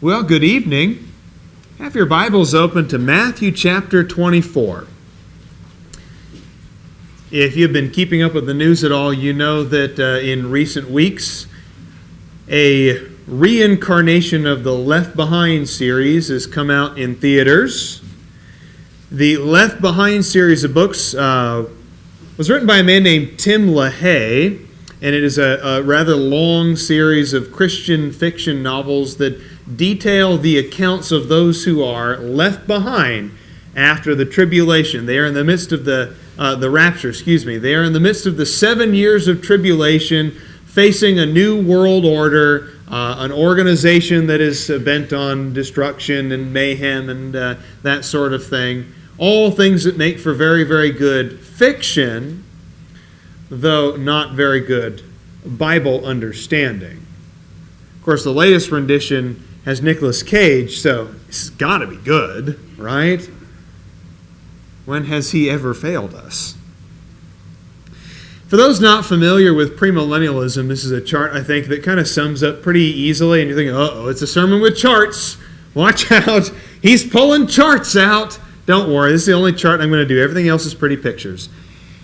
Well, good evening. Have your Bibles open to Matthew chapter 24. If you've been keeping up with the news at all, you know that in recent weeks, a reincarnation of the Left Behind series has come out in theaters. The Left Behind series of books was written by a man named Tim LaHaye, and it is a rather long series of Christian fiction novels that detail the accounts of those who are left behind after the tribulation. They are in the midst of the rapture, They are in the midst of the 7 years of tribulation, facing a new world order, an organization that is bent on destruction and mayhem and that sort of thing. All things that make for very, very good fiction, though not very good Bible understanding. Of course, the latest rendition has Nicolas Cage, so it's got to be good, right? When has he ever failed us? For those not familiar with premillennialism, this is a chart, I think, that kind of sums up pretty easily, and you're thinking, uh-oh, it's a sermon with charts. Watch out. He's pulling charts out. Don't worry, this is the only chart I'm going to do. Everything else is pretty pictures.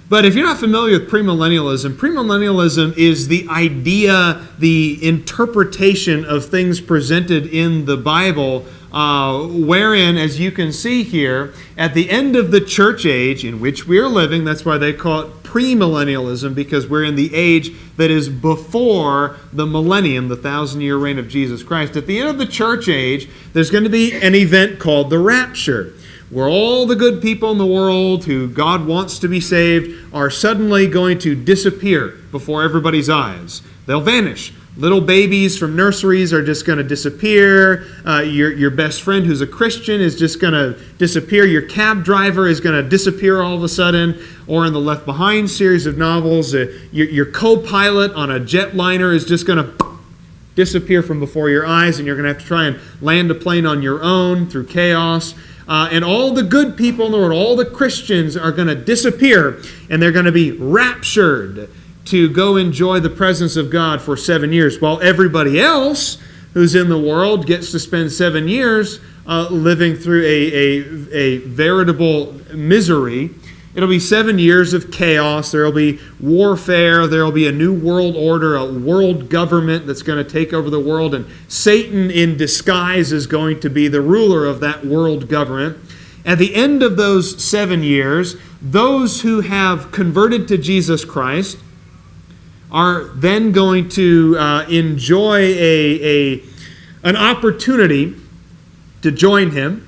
But if you're not familiar with premillennialism is the idea, the interpretation of things presented in the Bible, wherein, as you can see here, at the end of the church age in which we are living, that's why they call it premillennialism, because we're in the age that is before the millennium, the 1,000-year reign of Jesus Christ. At the end of the church age, there's going to be an event called the rapture, where all the good people in the world who God wants to be saved are suddenly going to disappear before everybody's eyes. They'll vanish. Little babies from nurseries are just going to disappear. Your best friend who's a Christian is just going to disappear. Your cab driver is going to disappear all of a sudden. Or in the Left Behind series of novels, your co-pilot on a jetliner is just going to disappear from before your eyes, and you're going to have to try and land a plane on your own through chaos. And all the good people in the world, all the Christians are going to disappear, and they're going to be raptured to go enjoy the presence of God for 7 years, while everybody else who's in the world gets to spend 7 years living through a veritable misery. It'll be 7 years of chaos. There will be warfare. There will be a new world order, a world government that's going to take over the world. And Satan in disguise is going to be the ruler of that world government. At the end of those 7 years, those who have converted to Jesus Christ are then going to enjoy an opportunity to join Him.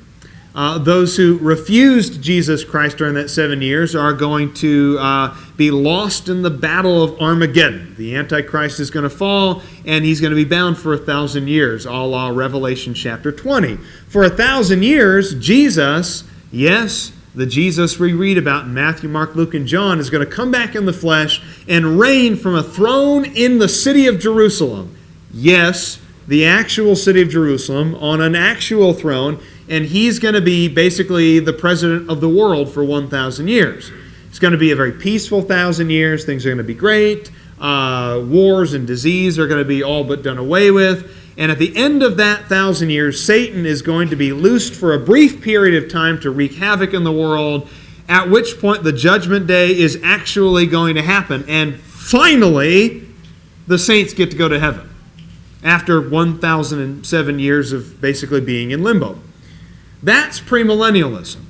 Those who refused Jesus Christ during that 7 years are going to be lost in the battle of Armageddon. The Antichrist is going to fall, and he's going to be bound for 1,000 years, a la Revelation chapter 20. For 1,000 years, Jesus, yes, the Jesus we read about in Matthew, Mark, Luke, and John, is going to come back in the flesh and reign from a throne in the city of Jerusalem. Yes, the actual city of Jerusalem, on an actual throne, and he's going to be basically the president of the world for 1,000 years. It's going to be a very peaceful 1,000 years. Things are going to be great. Wars and disease are going to be all but done away with. And at the end of that 1,000 years, Satan is going to be loosed for a brief period of time to wreak havoc in the world, at which point the judgment day is actually going to happen. And finally, the saints get to go to heaven after 1,007 years of basically being in limbo. That's premillennialism.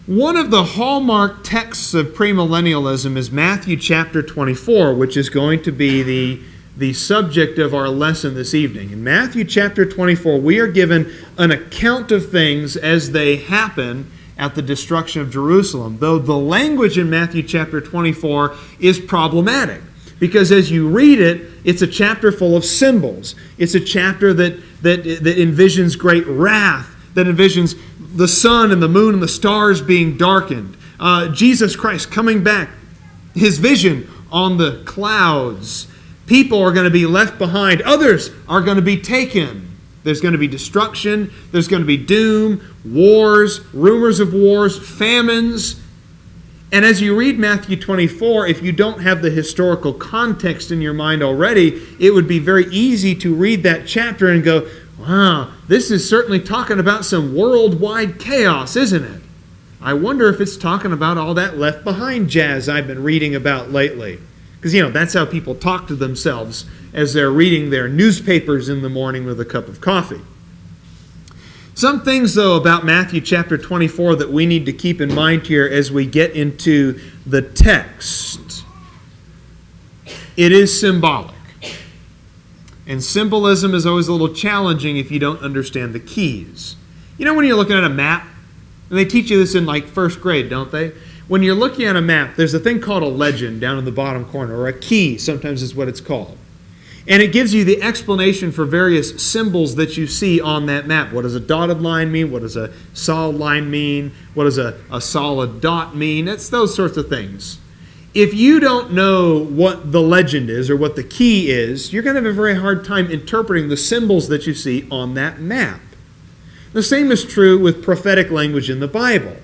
One of the hallmark texts of premillennialism is Matthew chapter 24, which is going to be the subject of our lesson this evening. In Matthew chapter 24, we are given an account of things as they happen at the destruction of Jerusalem, though the language in Matthew chapter 24 is problematic. Because as you read it, it's a chapter full of symbols. It's a chapter that envisions great wrath, that envisions the sun and the moon and the stars being darkened. Jesus Christ coming back, His vision on the clouds. People are going to be left behind. Others are going to be taken. There's going to be destruction. There's going to be doom, wars, rumors of wars, famines. And as you read Matthew 24, if you don't have the historical context in your mind already, it would be very easy to read that chapter and go, Wow, this is certainly talking about some worldwide chaos, isn't it? I wonder if it's talking about all that Left Behind jazz I've been reading about lately. Because, that's how people talk to themselves as they're reading their newspapers in the morning with a cup of coffee. Some things, though, about Matthew chapter 24 that we need to keep in mind here as we get into the text. It is symbolic. And symbolism is always a little challenging if you don't understand the keys. When you're looking at a map, and they teach you this in first grade, don't they? When you're looking at a map, there's a thing called a legend down in the bottom corner, or a key sometimes is what it's called. And it gives you the explanation for various symbols that you see on that map. What does a dotted line mean? What does a solid line mean? What does a solid dot mean? It's those sorts of things. If you don't know what the legend is or what the key is, you're going to have a very hard time interpreting the symbols that you see on that map. The same is true with prophetic language in the Bible.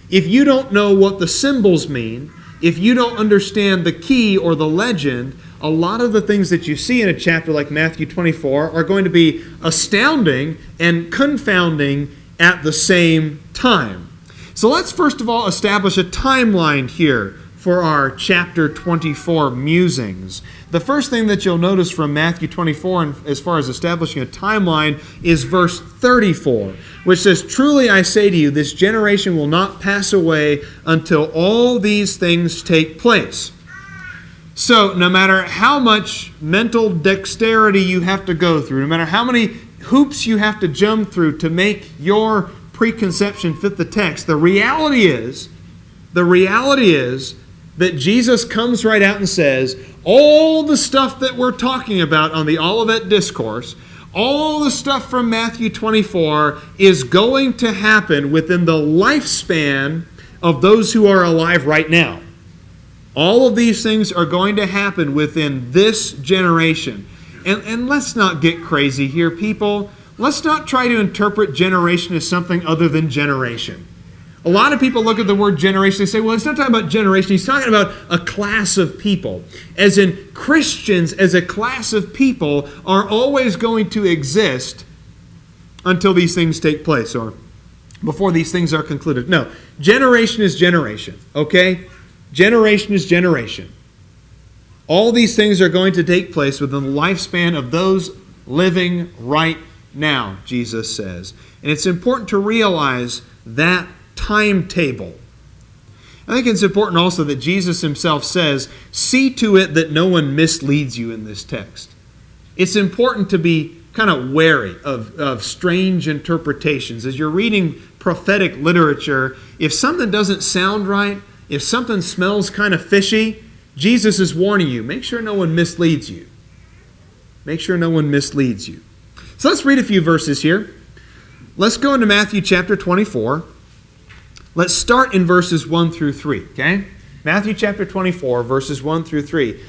If you don't know what the symbols mean, if you don't understand the key or the legend, a lot of the things that you see in a chapter like Matthew 24 are going to be astounding and confounding at the same time. So let's first of all establish a timeline here for our chapter 24 musings. The first thing that you'll notice from Matthew 24, and as far as establishing a timeline, is verse 34, which says, "Truly I say to you, this generation will not pass away until all these things take place." So no matter how much mental dexterity you have to go through, no matter how many hoops you have to jump through to make your preconception fit the text, the reality is that Jesus comes right out and says, all the stuff that we're talking about on the Olivet Discourse, all the stuff from Matthew 24 is going to happen within the lifespan of those who are alive right now. All of these things are going to happen within this generation. And let's not get crazy here, people. Let's not try to interpret generation as something other than generation. A lot of people look at the word generation, they say, well, he's not talking about generation, he's talking about a class of people. As in, Christians as a class of people are always going to exist until these things take place, or before these things are concluded. No, generation is generation, okay? Generation is generation. All these things are going to take place within the lifespan of those living right now, Jesus says. And it's important to realize that timetable. I think it's important also that Jesus himself says, see to it that no one misleads you in this text. It's important to be kind of wary of strange interpretations. As you're reading prophetic literature, if something doesn't sound right, if something smells kind of fishy, Jesus is warning you, make sure no one misleads you. Make sure no one misleads you. So let's read a few verses here. Let's go into Matthew chapter 24. Let's start in verses 1 through 3, okay? Matthew chapter 24, verses 1 through 3.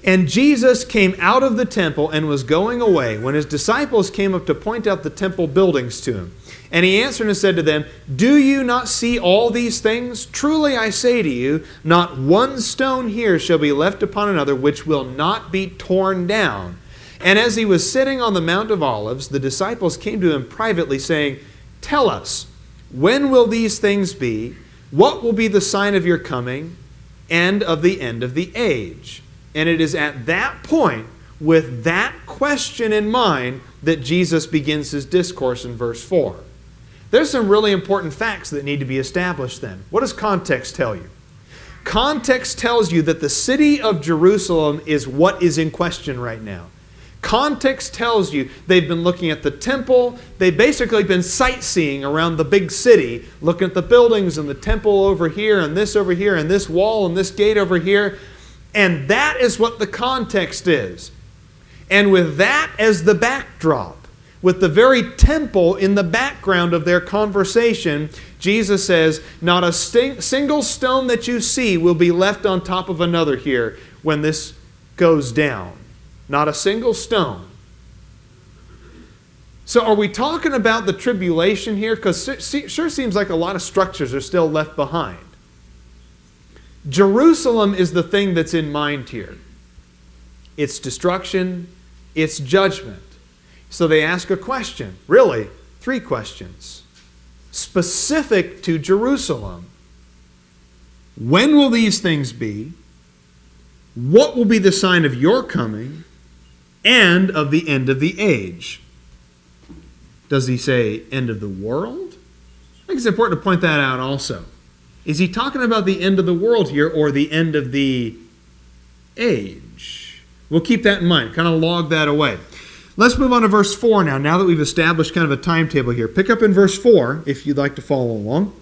And Jesus came out of the temple and was going away when his disciples came up to point out the temple buildings to him. And he answered and said to them, do you not see all these things? Truly I say to you, not one stone here shall be left upon another which will not be torn down. And as he was sitting on the Mount of Olives, the disciples came to him privately, saying, tell us, when will these things be? What will be the sign of your coming and of the end of the age? And it is at that point, with that question in mind, that Jesus begins his discourse in verse 4. There's some really important facts that need to be established then. What does context tell you? Context tells you that the city of Jerusalem is what is in question right now. Context tells you they've been looking at the temple. They've basically been sightseeing around the big city, looking at the buildings and the temple over here and this over here and this wall and this gate over here. And that is what the context is. And with that as the backdrop, with the very temple in the background of their conversation, Jesus says, not a single stone that you see will be left on top of another here when this goes down. Not a single stone. So are we talking about the tribulation here? Because it sure seems like a lot of structures are still left behind. Jerusalem is the thing that's in mind here. It's destruction, it's judgment. So they ask a question, really, 3 questions, specific to Jerusalem. When will these things be? What will be the sign of your coming and of the end of the age? Does he say end of the world? I think it's important to point that out also. Is he talking about the end of the world here or the end of the age? We'll keep that in mind, kind of log that away. Let's move on to verse 4 now that we've established kind of a timetable here. Pick up in verse 4 if you'd like to follow along.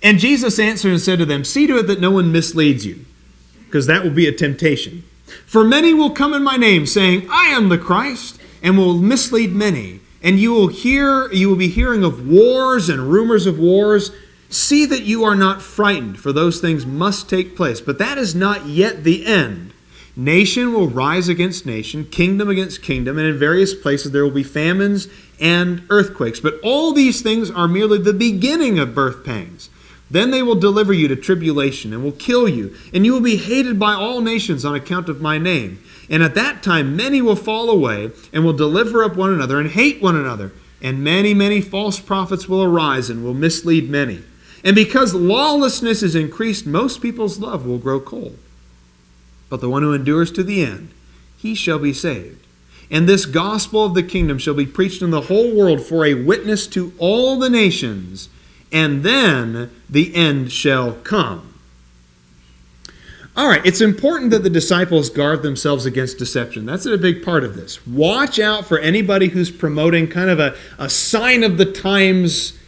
And Jesus answered and said to them, see to it that no one misleads you, because that will be a temptation. For many will come in my name, saying, I am the Christ, and will mislead many. And you will be hearing of wars and rumors of wars. See that you are not frightened, for those things must take place. But that is not yet the end. Nation will rise against nation, kingdom against kingdom, and in various places there will be famines and earthquakes. But all these things are merely the beginning of birth pangs. Then they will deliver you to tribulation and will kill you, and you will be hated by all nations on account of my name. And at that time many will fall away and will deliver up one another and hate one another. And many, many false prophets will arise and will mislead many. And because lawlessness is increased, most people's love will grow cold. But the one who endures to the end, he shall be saved. And this gospel of the kingdom shall be preached in the whole world for a witness to all the nations, and then the end shall come. All right, it's important that the disciples guard themselves against deception. That's a big part of this. Watch out for anybody who's promoting kind of a sign of the times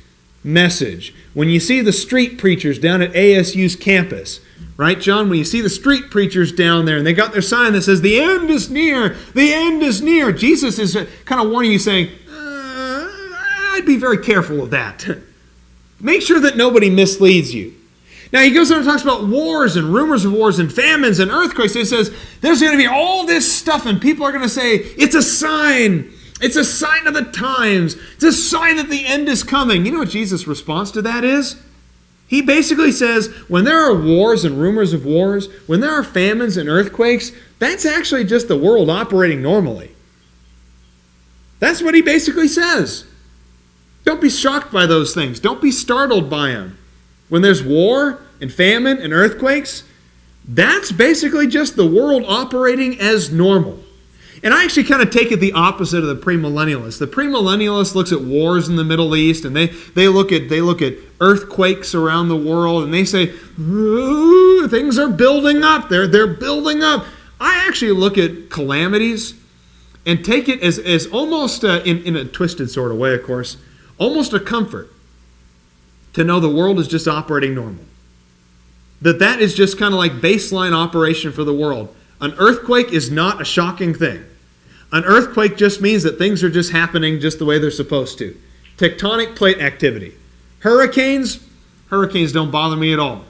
message. When you see the street preachers down at ASU's campus, right, John? When you see the street preachers down there and they got their sign that says, the end is near, the end is near. Jesus is kind of warning you saying, I'd be very careful of that. Make sure that nobody misleads you. Now he goes on and talks about wars and rumors of wars and famines and earthquakes. He says there's going to be all this stuff and people are going to say, it's a sign. It's a sign of the times. It's a sign that the end is coming. You know what Jesus' response to that is? He basically says, when there are wars and rumors of wars, when there are famines and earthquakes, that's actually just the world operating normally. That's what he basically says. Don't be shocked by those things. Don't be startled by them. When there's war and famine and earthquakes, that's basically just the world operating as normal. And I actually kind of take it the opposite of the premillennialist. The premillennialist looks at wars in the Middle East and they look at earthquakes around the world and they say, things are building up. They're building up. I actually look at calamities and take it as almost in a twisted sort of way, of course, almost a comfort to know the world is just operating normal. That is just kind of like baseline operation for the world. An earthquake is not a shocking thing. An earthquake just means that things are just happening just the way they're supposed to. Tectonic plate activity. Hurricanes don't bother me at all.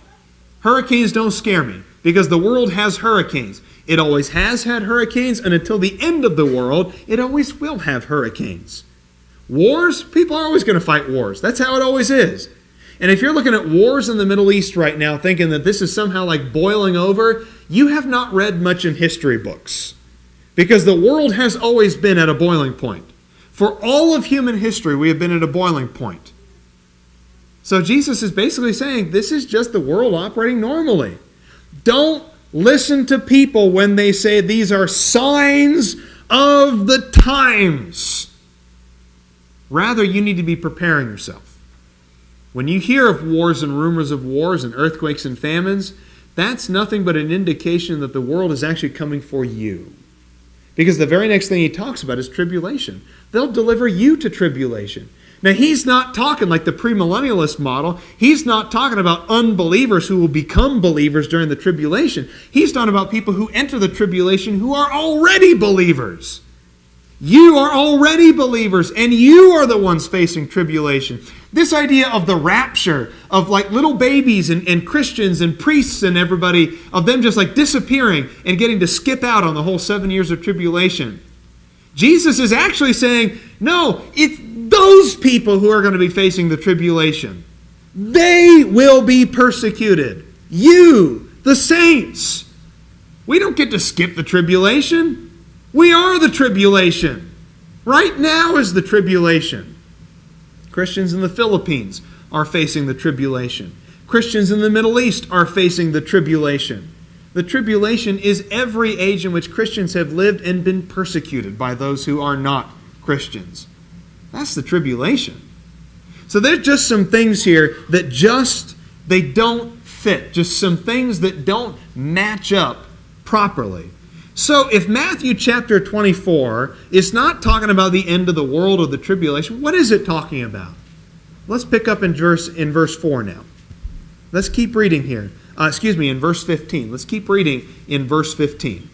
Hurricanes don't scare me because the world has hurricanes. It always has had hurricanes, and until the end of the world, it always will have hurricanes. Wars, people are always going to fight wars. That's how it always is. And if you're looking at wars in the Middle East right now, thinking that this is somehow like boiling over, you have not read much in history books. Because the world has always been at a boiling point. For all of human history, we have been at a boiling point. So Jesus is basically saying, this is just the world operating normally. Don't listen to people when they say these are signs of the times. Rather, you need to be preparing yourself. When you hear of wars and rumors of wars and earthquakes and famines, that's nothing but an indication that the world is actually coming for you. Because the very next thing he talks about is tribulation. They'll deliver you to tribulation. Now, he's not talking like the premillennialist model. He's not talking about unbelievers who will become believers during the tribulation. He's talking about people who enter the tribulation who are already believers. You are already believers, and you are the ones facing tribulation. This idea of the rapture, of like little babies and Christians and priests and everybody, of them just like disappearing and getting to skip out on the whole 7 years of tribulation. Jesus is actually saying, no, it's those people who are going to be facing the tribulation. They will be persecuted. You, the saints. We don't get to skip the tribulation. We are the tribulation. Right now is the tribulation. Christians in the Philippines are facing the tribulation. Christians in the Middle East are facing the tribulation. The tribulation is every age in which Christians have lived and been persecuted by those who are not Christians. That's the tribulation. So there's just some things here that they don't fit. Just some things that don't match up properly. So if Matthew chapter 24 is not talking about the end of the world or the tribulation, what is it talking about? Let's pick up in verse 4 now. Let's keep reading here. In verse 15. Let's keep reading in verse 15.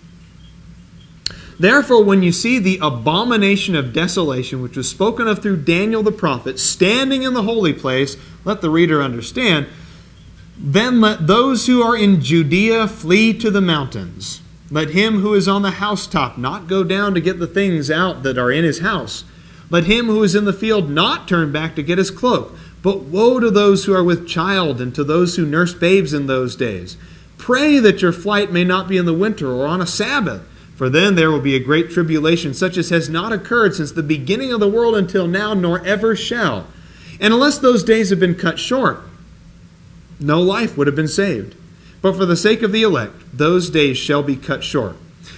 Therefore, when you see the abomination of desolation, which was spoken of through Daniel the prophet, standing in the holy place, let the reader understand, then let those who are in Judea flee to the mountains. Let him who is on the housetop not go down to get the things out that are in his house. Let him who is in the field not turn back to get his cloak. But woe to those who are with child and to those who nurse babes in those days. Pray that your flight may not be in the winter or on a Sabbath, for then there will be a great tribulation, such as has not occurred since the beginning of the world until now, nor ever shall. And unless those days have been cut short, no life would have been saved. But for the sake of the elect, those days shall be cut short.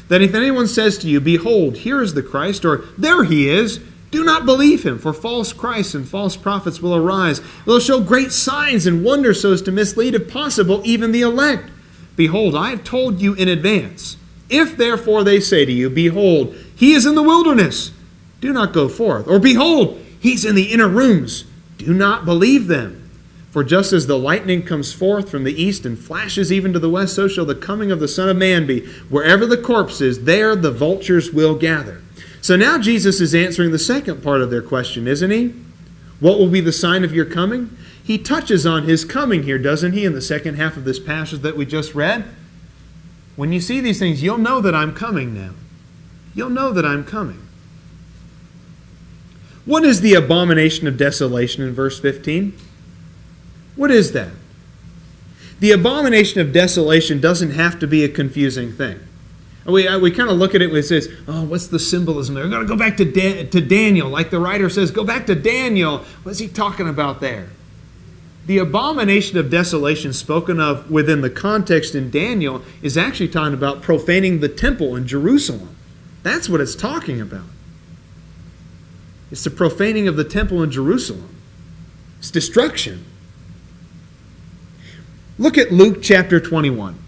That if anyone says to you, behold, here is the Christ, or there he is, do not believe him, for false Christs and false prophets will arise. They'll show great signs and wonders so as to mislead, if possible, even the elect. Behold, I have told you in advance. If therefore they say to you, behold, he is in the wilderness, do not go forth. Or behold, he's in the inner rooms, do not believe them. For just as the lightning comes forth from the east and flashes even to the west, so shall the coming of the Son of Man be. Wherever the corpse is, there the vultures will gather. So now Jesus is answering the second part of their question, isn't he? What will be the sign of your coming? He touches on his coming here, doesn't he, in the second half of this passage that we just read? When you see these things, you'll know that I'm coming now. You'll know that I'm coming. What is the abomination of desolation in verse 15? What is that? The abomination of desolation doesn't have to be a confusing thing. We kind of look at it and it says, oh, what's the symbolism there? We're going to go back to Daniel. Like the writer says, go back to Daniel. What's he talking about there? The abomination of desolation spoken of within the context in Daniel is actually talking about profaning the temple in Jerusalem. That's what it's talking about. It's the profaning of the temple in Jerusalem. It's destruction. Look at Luke chapter 21.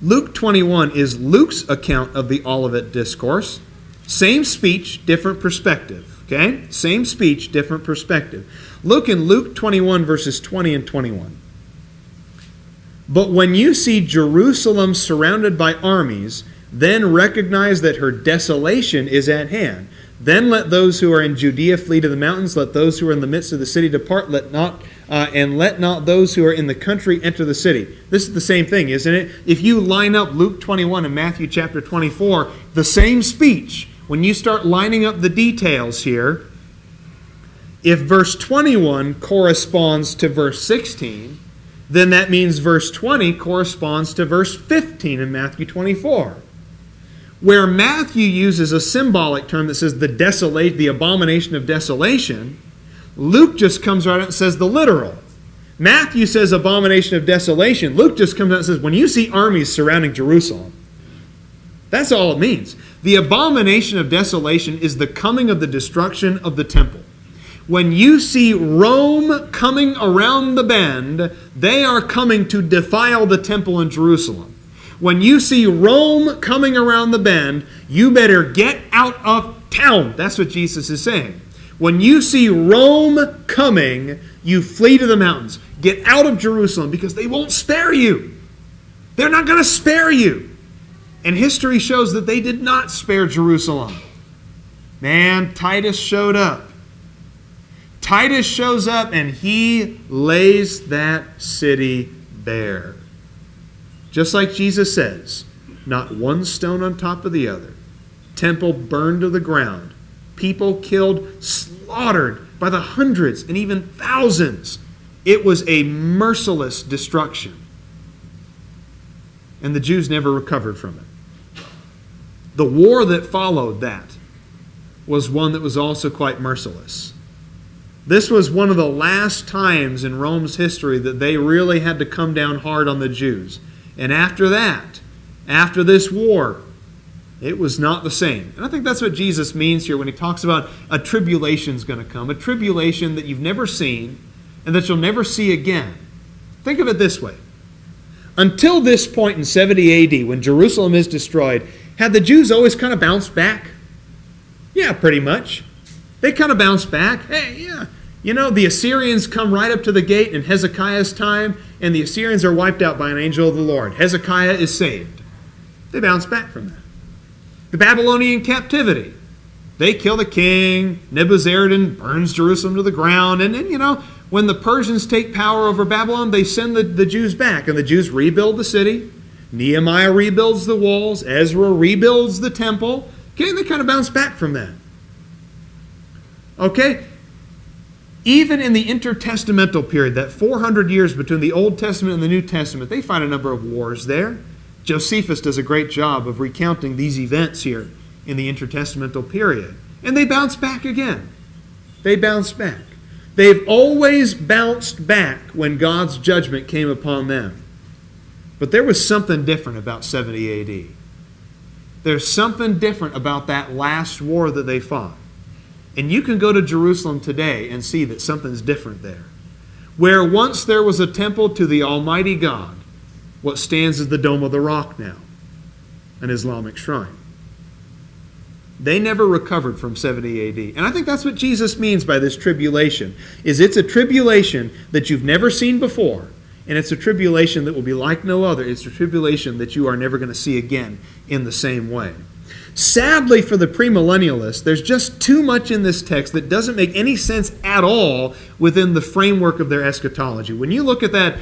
Luke 21 is Luke's account of the Olivet Discourse. Same speech, different perspective. Okay? Same speech, different perspective. Look in Luke 21, verses 20 and 21. But when you see Jerusalem surrounded by armies, then recognize that her desolation is at hand. Then let those who are in Judea flee to the mountains. Let those who are in the midst of the city depart. Let not those who are in the country enter the city. This is the same thing, isn't it? If you line up Luke 21 and Matthew chapter 24, the same speech, when you start lining up the details here, if verse 21 corresponds to verse 16, then that means verse 20 corresponds to verse 15 in Matthew 24. Where Matthew uses a symbolic term that says the abomination of desolation, Luke just comes right out and says the literal. Matthew says abomination of desolation. Luke just comes out and says, when you see armies surrounding Jerusalem, that's all it means. The abomination of desolation is the coming of the destruction of the temple. When you see Rome coming around the bend, they are coming to defile the temple in Jerusalem. When you see Rome coming around the bend, you better get out of town. That's what Jesus is saying. When you see Rome coming, you flee to the mountains. Get out of Jerusalem because they won't spare you. They're not going to spare you. And history shows that they did not spare Jerusalem. Man, Titus showed up. Titus shows up and he lays that city bare. Just like Jesus says, not one stone on top of the other. Temple burned to the ground. People killed, slaughtered by the hundreds and even thousands. It was a merciless destruction. And the Jews never recovered from it. The war that followed that was one that was also quite merciless. This was one of the last times in Rome's history that they really had to come down hard on the Jews. And after that, after this war, it was not the same. And I think that's what Jesus means here when he talks about a tribulation is going to come. A tribulation that you've never seen and that you'll never see again. Think of it this way. Until this point in 70 AD, when Jerusalem is destroyed, had the Jews always kind of bounced back? Yeah, pretty much. They kind of bounced back. Hey, yeah. You know, the Assyrians come right up to the gate in Hezekiah's time, and the Assyrians are wiped out by an angel of the Lord. Hezekiah is saved. They bounce back from that. The Babylonian captivity. They kill the king. Nebuzaradan burns Jerusalem to the ground. And then, you know, when the Persians take power over Babylon, they send the Jews back, and the Jews rebuild the city. Nehemiah rebuilds the walls. Ezra rebuilds the temple. Okay, they kind of bounce back from that. Okay? Even in the intertestamental period, that 400 years between the Old Testament and the New Testament, they find a number of wars there. Josephus does a great job of recounting these events here in the intertestamental period. And they bounce back again. They bounce back. They've always bounced back when God's judgment came upon them. But there was something different about 70 AD. There's something different about that last war that they fought. And you can go to Jerusalem today and see that something's different there. Where once there was a temple to the Almighty God, what stands is the Dome of the Rock now, an Islamic shrine. They never recovered from 70 AD. And I think that's what Jesus means by this tribulation, is it's a tribulation that you've never seen before, and it's a tribulation that will be like no other. It's a tribulation that you are never going to see again in the same way. Sadly for the premillennialists, there's just too much in this text that doesn't make any sense at all within the framework of their eschatology. When you look at that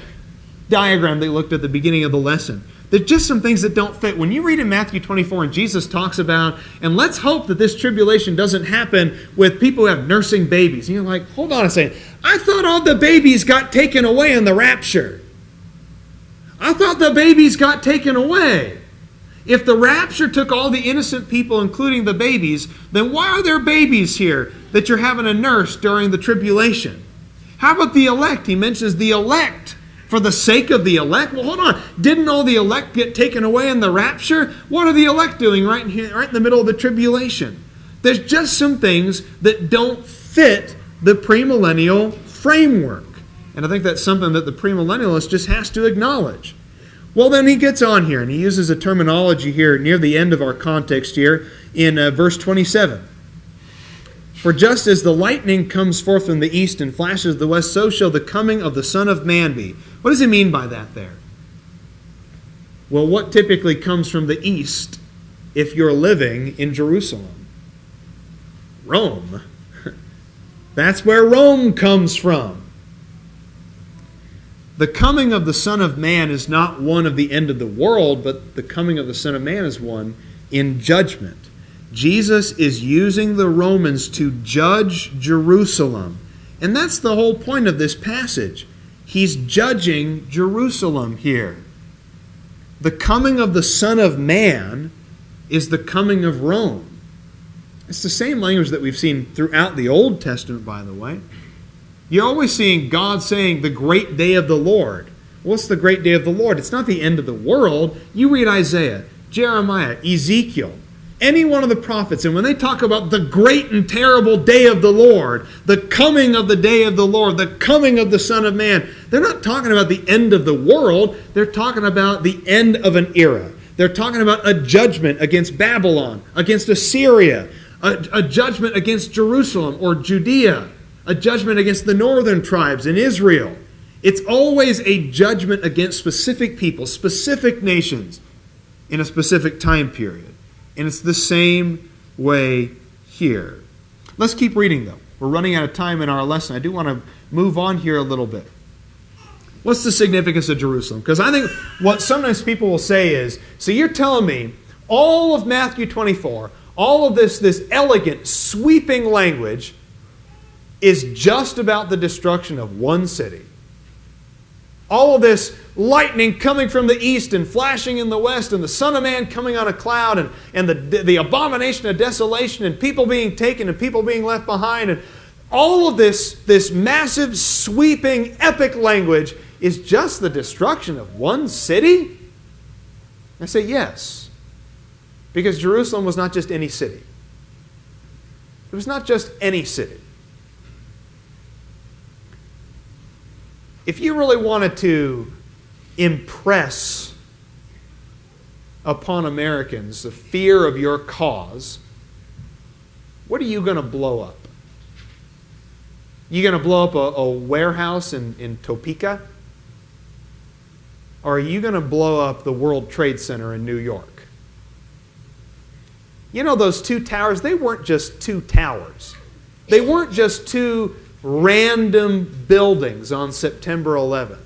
diagram they looked at the beginning of the lesson, there's just some things that don't fit. When you read in Matthew 24 and Jesus talks about, and let's hope that this tribulation doesn't happen with people who have nursing babies. And you're like, hold on a second. I thought all the babies got taken away in the rapture. I thought the babies got taken away. If the rapture took all the innocent people, including the babies, then why are there babies here that you're having to nurse during the tribulation? How about the elect? He mentions the elect. For the sake of the elect? Well, hold on. Didn't all the elect get taken away in the rapture? What are the elect doing right in the middle of the tribulation? There's just some things that don't fit the premillennial framework. And I think that's something that the premillennialist just has to acknowledge. Well, then he gets on here, and he uses a terminology here near the end of our context here in verse 27. For just as the lightning comes forth from the east and flashes the west, so shall the coming of the Son of Man be. What does he mean by that there? Well, what typically comes from the east if you're living in Jerusalem? Rome. That's where Rome comes from. The coming of the Son of Man is not one of the end of the world, but the coming of the Son of Man is one in judgment. Jesus is using the Romans to judge Jerusalem. And that's the whole point of this passage. He's judging Jerusalem here. The coming of the Son of Man is the coming of Rome. It's the same language that we've seen throughout the Old Testament, by the way. You're always seeing God saying the great day of the Lord. What's the great day of the Lord? It's not the end of the world. You read Isaiah, Jeremiah, Ezekiel, any one of the prophets, and when they talk about the great and terrible day of the Lord, the coming of the day of the Lord, the coming of the Son of Man, they're not talking about the end of the world. They're talking about the end of an era. They're talking about a judgment against Babylon, against Assyria, a judgment against Jerusalem or Judea, a judgment against the northern tribes in Israel. It's always a judgment against specific people, specific nations in a specific time period. And it's the same way here. Let's keep reading, though. We're running out of time in our lesson. I do want to move on here a little bit. What's the significance of Jerusalem? Because I think what sometimes people will say is, so you're telling me all of Matthew 24, all of this elegant, sweeping language is just about the destruction of one city. All of this lightning coming from the east and flashing in the west, and the Son of Man coming on a cloud, and the abomination of desolation, and people being taken and people being left behind, and all of this massive, sweeping, epic language is just the destruction of one city? I say yes, because Jerusalem was not just any city. It was not just any city. If you really wanted to impress upon Americans the fear of your cause, what are you going to blow up? You going to blow up a warehouse in Topeka? Or are you going to blow up the World Trade Center in New York? You know, those two towers, they weren't just two towers. They weren't just two random buildings on September 11th.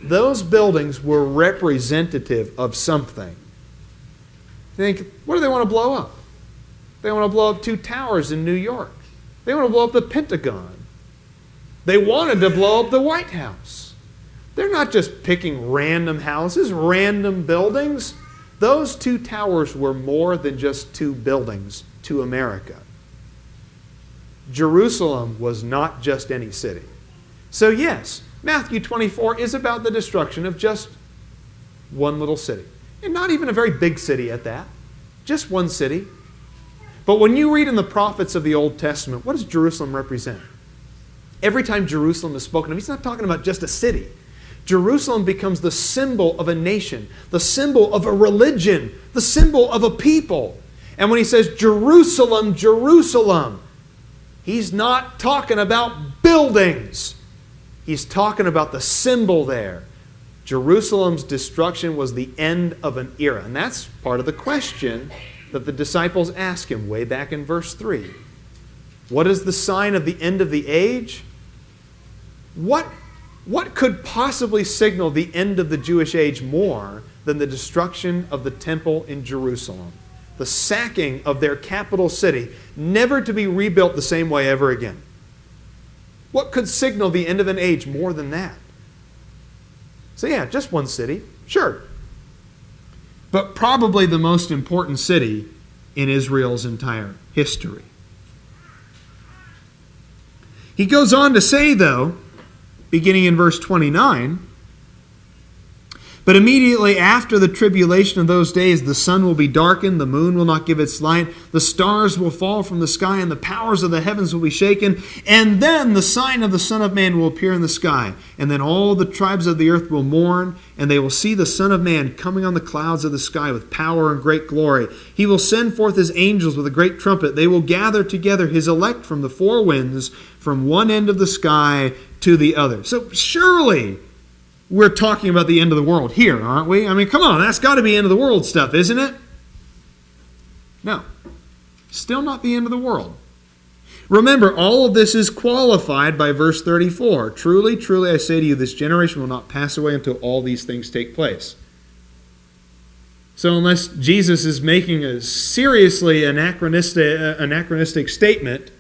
Those buildings were representative of something. You think, what do they want to blow up? They want to blow up two towers in New York. They want to blow up the Pentagon. They wanted to blow up the White House. They're not just picking random houses, random buildings. Those two towers were more than just two buildings to America. Jerusalem was not just any city. So yes, Matthew 24 is about the destruction of just one little city. And not even a very big city at that. Just one city. But when you read in the prophets of the Old Testament, what does Jerusalem represent? Every time Jerusalem is spoken of, he's not talking about just a city. Jerusalem becomes the symbol of a nation, the symbol of a religion, the symbol of a people. And when he says Jerusalem, Jerusalem, he's not talking about buildings. He's talking about the symbol there. Jerusalem's destruction was the end of an era. And that's part of the question that the disciples ask him way back in verse 3. What is the sign of the end of the age? What could possibly signal the end of the Jewish age more than the destruction of the temple in Jerusalem? The sacking of their capital city, never to be rebuilt the same way ever again. What could signal the end of an age more than that? So yeah, just one city, sure. But probably the most important city in Israel's entire history. He goes on to say, though, beginning in verse 29, but immediately after the tribulation of those days, the sun will be darkened, the moon will not give its light, the stars will fall from the sky, and the powers of the heavens will be shaken. And then the sign of the Son of Man will appear in the sky. And then all the tribes of the earth will mourn, and they will see the Son of Man coming on the clouds of the sky with power and great glory. He will send forth his angels with a great trumpet. They will gather together his elect from the four winds, from one end of the sky to the other. So surely we're talking about the end of the world here, aren't we? I mean, come on, that's got to be end of the world stuff, isn't it? No. Still not the end of the world. Remember, all of this is qualified by verse 34. Truly, truly, I say to you, this generation will not pass away until all these things take place. So unless Jesus is making a seriously anachronistic statement,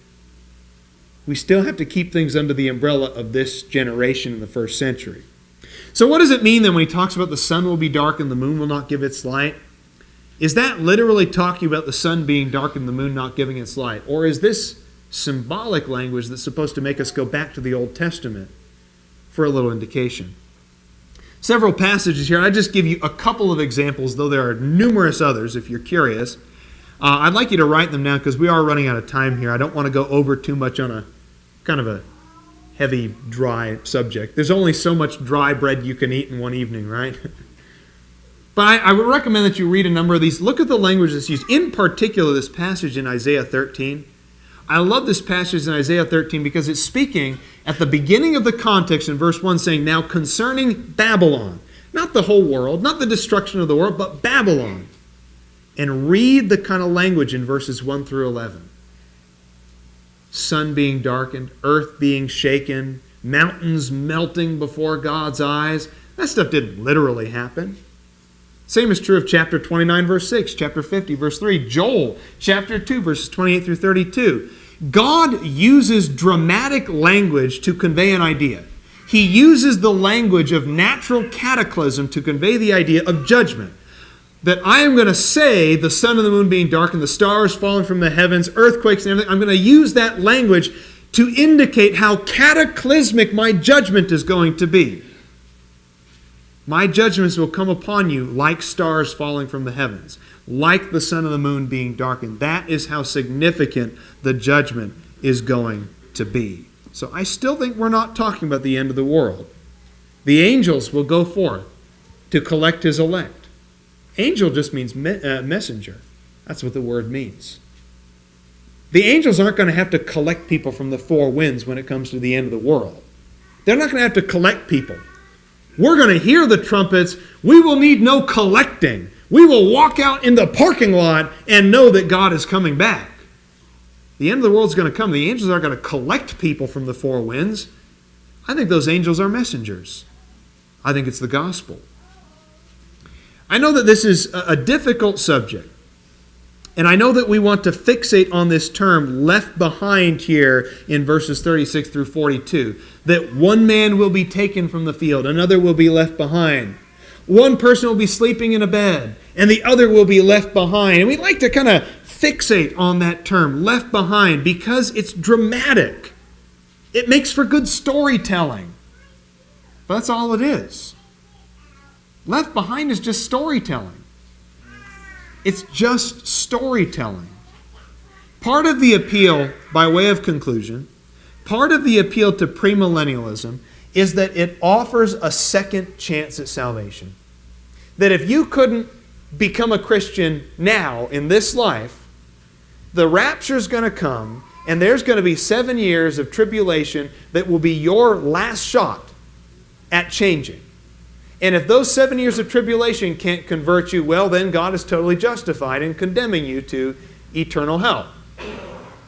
we still have to keep things under the umbrella of this generation in the first century. So what does it mean then when he talks about the sun will be darkened, the moon will not give its light? Is that literally talking about the sun being darkened, the moon not giving its light? Or is this symbolic language that's supposed to make us go back to the Old Testament for a little indication? Several passages here. I just give you a couple of examples, though there are numerous others if you're curious. I'd like you to write them down because we are running out of time here. I don't want to go over too much on a kind of a heavy, dry subject. There's only so much dry bread you can eat in one evening, right? But I would recommend that you read a number of these. Look at the language that's used. In particular, this passage in Isaiah 13. I love this passage in Isaiah 13 because it's speaking at the beginning of the context in verse 1 saying, now concerning Babylon. Not the whole world, not the destruction of the world, but Babylon. And read the kind of language in verses 1 through 11. Sun being darkened, earth being shaken, mountains melting before God's eyes. That stuff didn't literally happen. Same is true of chapter 29, verse 6, chapter 50, verse 3, Joel, chapter 2, verses 28 through 32. God uses dramatic language to convey an idea. he uses the language of natural cataclysm to convey the idea of judgment. That I am going to say the sun and the moon being darkened, the stars falling from the heavens, earthquakes and everything. I'm going to use that language to indicate how cataclysmic my judgment is going to be. My judgments will come upon you like stars falling from the heavens, like the sun and the moon being darkened. That is how significant the judgment is going to be. So I still think we're not talking about the end of the world. The angels will go forth to collect his elect. Angel just means messenger. That's what the word means. The angels aren't going to have to collect people from the four winds when it comes to the end of the world. They're not going to have to collect people. We're going to hear the trumpets. We will need no collecting. We will walk out in the parking lot and know that God is coming back. The end of the world is going to come. The angels aren't going to collect people from the four winds. I think those angels are messengers. I think it's the gospel. I know that this is a difficult subject. And I know that we want to fixate on this term left behind here in verses 36 through 42. That one man will be taken from the field, another will be left behind. One person will be sleeping in a bed, and the other will be left behind. And we like to kind of fixate on that term, left behind, because it's dramatic. It makes for good storytelling. But that's all it is. Left behind is just storytelling. It's just storytelling. Part of the appeal, by way of conclusion, part of the appeal to premillennialism is that it offers a second chance at salvation. That if you couldn't become a Christian now in this life, the rapture's going to come and there's going to be 7 years of tribulation that will be your last shot at changing. And if those 7 years of tribulation can't convert you, well, then God is totally justified in condemning you to eternal hell.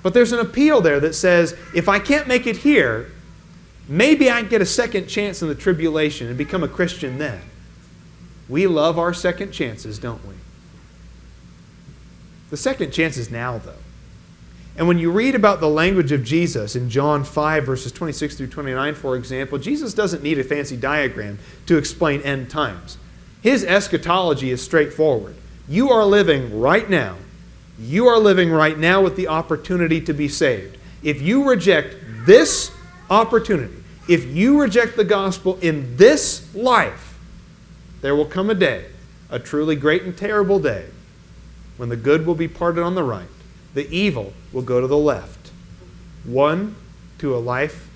But there's an appeal there that says, if I can't make it here, maybe I can get a second chance in the tribulation and become a Christian then. We love our second chances, don't we? The second chance is now, though. And when you read about the language of Jesus in John 5, verses 26 through 29, for example, Jesus doesn't need a fancy diagram to explain end times. His eschatology is straightforward. You are living right now. You are living right now with the opportunity to be saved. If you reject this opportunity, if you reject the gospel in this life, there will come a day, a truly great and terrible day, when the good will be parted on the right, the evil will go to the left. One to a life,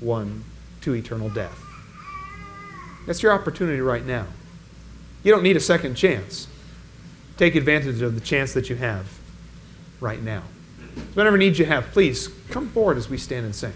one to eternal death. That's your opportunity right now. You don't need a second chance. Take advantage of the chance that you have right now. Whatever needs you have, please come forward as we stand and sing.